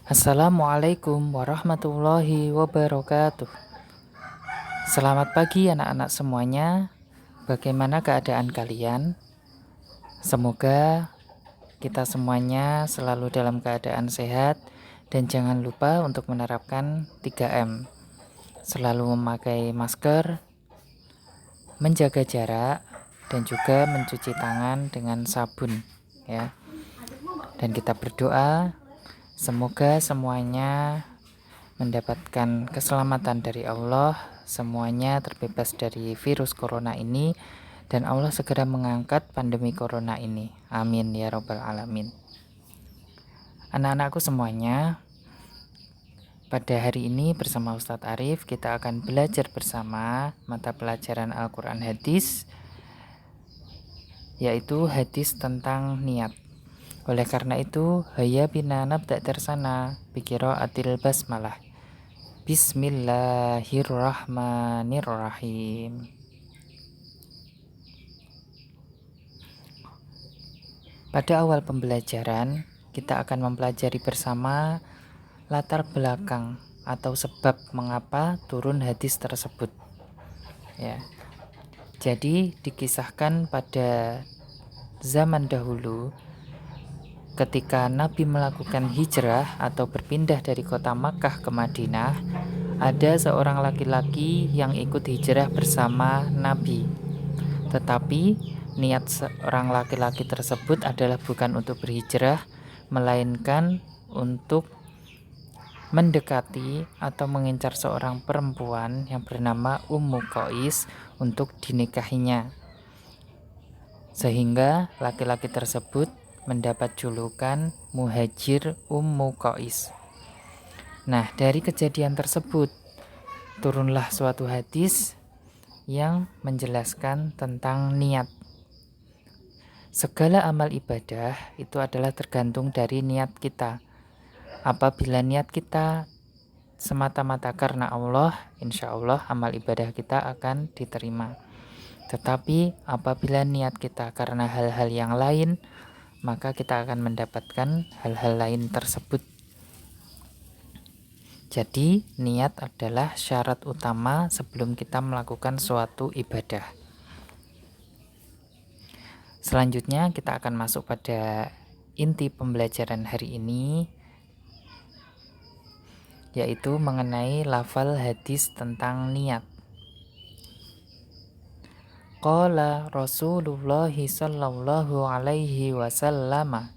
Assalamualaikum warahmatullahi wabarakatuh. Selamat pagi anak-anak semuanya. Bagaimana keadaan kalian? Semoga kita semuanya selalu dalam keadaan sehat dan jangan lupa untuk menerapkan 3M. Selalu memakai masker, menjaga jarak, dan juga mencuci tangan dengan sabun, ya. Dan kita berdoa semoga semuanya mendapatkan keselamatan dari Allah, semuanya terbebas dari virus corona ini, dan Allah segera mengangkat pandemi corona ini. Amin ya robbal alamin. Anak-anakku semuanya, pada hari ini bersama Ustadz Arif kita akan belajar bersama mata pelajaran Al-Quran Hadis, yaitu hadis tentang niat. Oleh karena itu, hayya bina nabda tersana bikiro atil basmalah. Bismillahirrahmanirrahim. Pada awal pembelajaran, kita akan mempelajari bersama latar belakang atau sebab mengapa turun hadis tersebut. Ya. Jadi dikisahkan pada zaman dahulu ketika Nabi melakukan hijrah atau berpindah dari kota Makkah ke Madinah, ada seorang laki-laki yang ikut hijrah bersama Nabi. Tetapi niat seorang laki-laki tersebut adalah bukan untuk berhijrah, melainkan untuk mendekati atau mengincar seorang perempuan yang bernama Ummu Qais untuk dinikahinya. Sehingga laki-laki tersebut mendapat julukan Muhajir Ummu Qais. Nah, dari kejadian tersebut turunlah suatu hadis yang menjelaskan tentang niat. Segala amal ibadah itu adalah tergantung dari niat kita. Apabila niat kita semata-mata karena Allah, insya Allah amal ibadah kita akan diterima. Tetapi apabila niat kita karena hal-hal yang lain, maka kita akan mendapatkan hal-hal lain tersebut. Jadi niat adalah syarat utama sebelum kita melakukan suatu ibadah. Selanjutnya kita akan masuk pada inti pembelajaran hari ini, yaitu mengenai lafal hadis tentang niat. Qala Rasulullah sallallahu alaihi wasallam,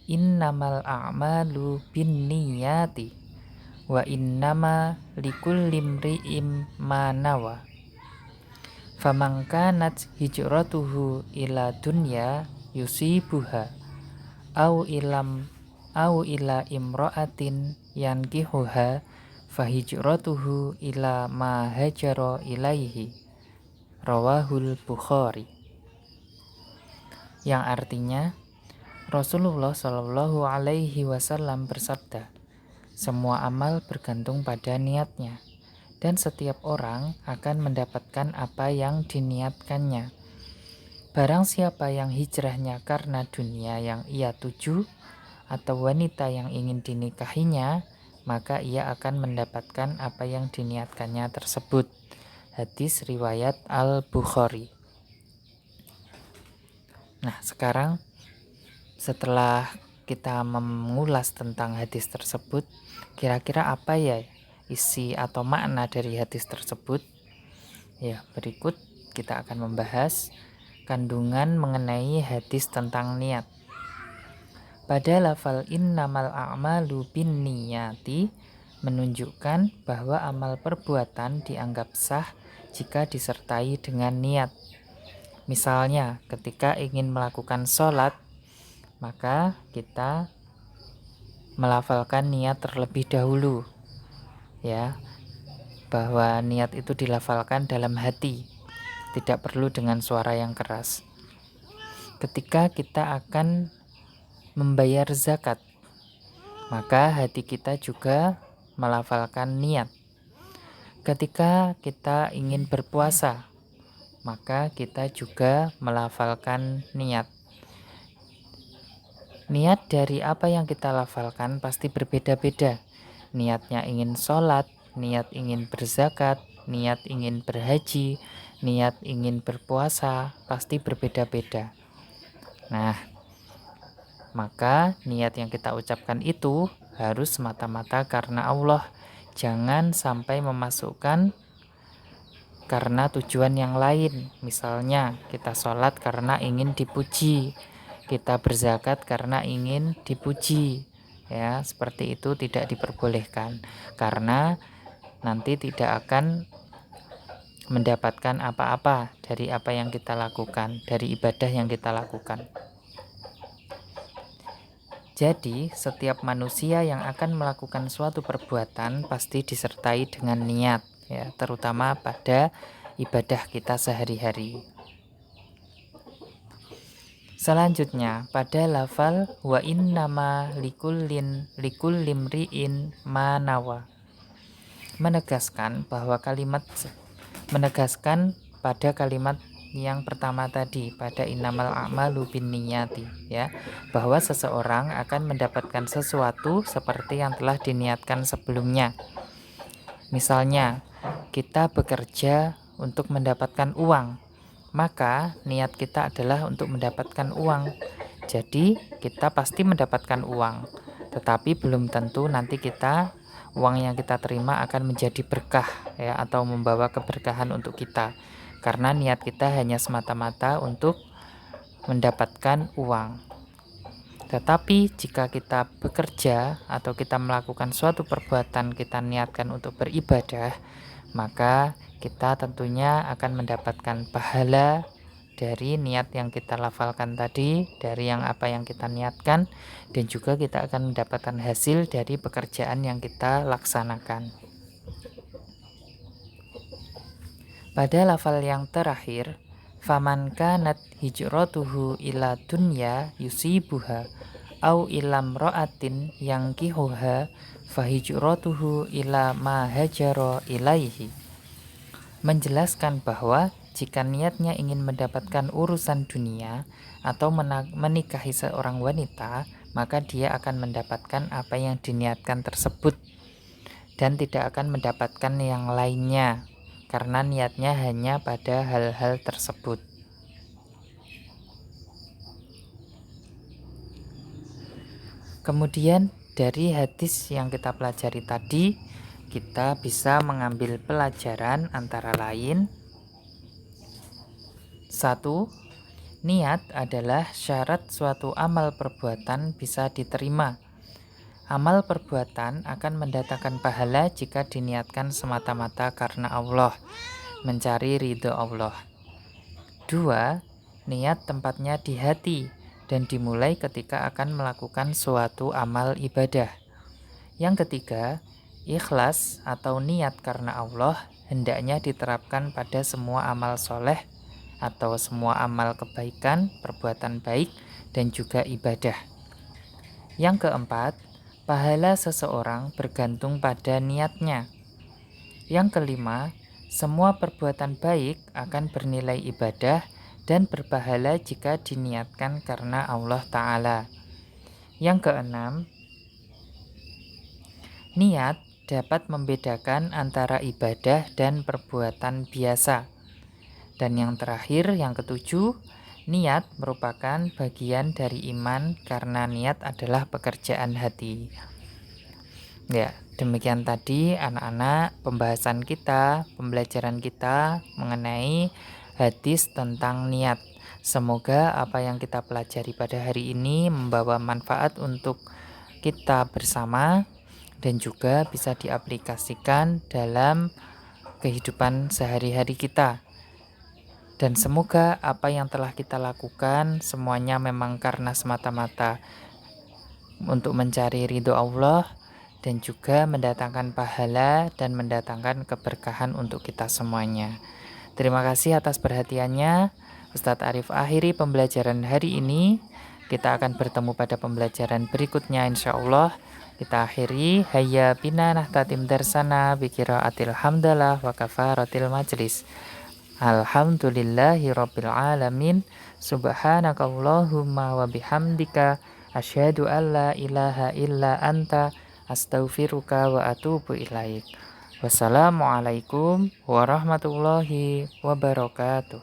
innamal a'malu binniyati wa innama likulli imri'in ma nawa. Faman kanat hijratuhu ila dunya yusibuha au ila imra'atin yankihuha fahijratuhu ila ma hajara ilaihi. Rawahul Bukhari. Yang artinya, Rasulullah Shallallahu Alaihi Wasallam bersabda, semua amal bergantung pada niatnya, dan setiap orang akan mendapatkan apa yang diniatkannya. Barang siapa yang hijrahnya karena dunia yang ia tuju atau wanita yang ingin dinikahinya, maka ia akan mendapatkan apa yang diniatkannya tersebut. Hadis riwayat Al-Bukhari. Nah, sekarang setelah kita mengulas tentang hadis tersebut, kira-kira apa ya isi atau makna dari hadis tersebut? Ya, berikut kita akan membahas kandungan mengenai hadis tentang niat. Pada lafal innamal a'malu binniyati menunjukkan bahwa amal perbuatan dianggap sah jika disertai dengan niat. Misalnya, ketika ingin melakukan sholat, maka kita melafalkan niat terlebih dahulu, ya, bahwa niat itu dilafalkan dalam hati, tidak perlu dengan suara yang keras. Ketika kita akan membayar zakat, maka hati kita juga melafalkan niat. Ketika kita ingin berpuasa, maka kita juga melafalkan niat. Niat dari apa yang kita lafalkan pasti berbeda-beda. Niatnya ingin sholat, niat ingin berzakat, niat ingin berhaji, niat ingin berpuasa, pasti berbeda-beda. Nah, maka niat yang kita ucapkan itu harus semata-mata karena Allah. Jangan sampai memasukkan karena tujuan yang lain. Misalnya kita sholat karena ingin dipuji, kita berzakat karena ingin dipuji. Ya, seperti itu tidak diperbolehkan. Karena nanti tidak akan mendapatkan apa-apa dari apa yang kita lakukan, dari ibadah yang kita lakukan. Jadi, setiap manusia yang akan melakukan suatu perbuatan pasti disertai dengan niat, ya, terutama pada ibadah kita sehari-hari. Selanjutnya, pada lafal wa innama likullim ri'in manawa, menegaskan pada kalimat yang pertama tadi, pada innamal a'malu binniyati, ya, bahwa seseorang akan mendapatkan sesuatu seperti yang telah diniatkan sebelumnya. Misalnya, kita bekerja untuk mendapatkan uang, maka niat kita adalah untuk mendapatkan uang. Jadi, kita pasti mendapatkan uang, tetapi belum tentu nanti uang yang kita terima akan menjadi berkah, ya, atau membawa keberkahan untuk kita. Karena niat kita hanya semata-mata untuk mendapatkan uang. Tetapi jika kita bekerja atau kita melakukan suatu perbuatan kita niatkan untuk beribadah, maka kita tentunya akan mendapatkan pahala dari niat yang kita lafalkan tadi, dari apa yang kita niatkan, dan juga kita akan mendapatkan hasil dari pekerjaan yang kita laksanakan. Pada lafal yang terakhir, faman kanat hijratuhu ila dunya yusibuha au ilam ra'atin yankihuha fahijratuhu ila ma hajara ilaihi, menjelaskan bahwa jika niatnya ingin mendapatkan urusan dunia atau menikahi seorang wanita, maka dia akan mendapatkan apa yang diniatkan tersebut dan tidak akan mendapatkan yang lainnya, karena niatnya hanya pada hal-hal tersebut. Kemudian dari hadis yang kita pelajari tadi, kita bisa mengambil pelajaran antara lain: 1. Niat adalah syarat suatu amal perbuatan bisa diterima. Amal perbuatan akan mendatangkan pahala jika diniatkan semata-mata karena Allah, mencari ridho Allah. 2. Niat tempatnya di hati dan dimulai ketika akan melakukan suatu amal ibadah. Yang ketiga, ikhlas atau niat karena Allah hendaknya diterapkan pada semua amal soleh atau semua amal kebaikan, perbuatan baik, dan juga ibadah. Yang keempat, pahala seseorang bergantung pada niatnya. Yang kelima, semua perbuatan baik akan bernilai ibadah dan berpahala jika diniatkan karena Allah Ta'ala. Yang keenam, niat dapat membedakan antara ibadah dan perbuatan biasa. Dan yang terakhir, yang ketujuh, niat merupakan bagian dari iman karena niat adalah pekerjaan hati. Ya, demikian tadi anak-anak pembahasan kita, pembelajaran kita mengenai hadis tentang niat. Semoga apa yang kita pelajari pada hari ini membawa manfaat untuk kita bersama dan juga bisa diaplikasikan dalam kehidupan sehari-hari kita. Dan semoga apa yang telah kita lakukan semuanya memang karena semata-mata untuk mencari ridho Allah dan juga mendatangkan pahala dan mendatangkan keberkahan untuk kita semuanya. Terima kasih atas perhatiannya. Ustadz Arif akhiri pembelajaran hari ini. Kita akan bertemu pada pembelajaran berikutnya insya Allah. Kita akhiri hayya bina nahtatim darsana bikiraatil hamdalah wa kafaratil majlis. Alhamdulillahi rabbil alamin. Subhanakallahumma wa bihamdika Asyhadu an la ilaha illa anta astaghfiruka wa atubu ilaik. Wassalamualaikum warahmatullahi wabarakatuh.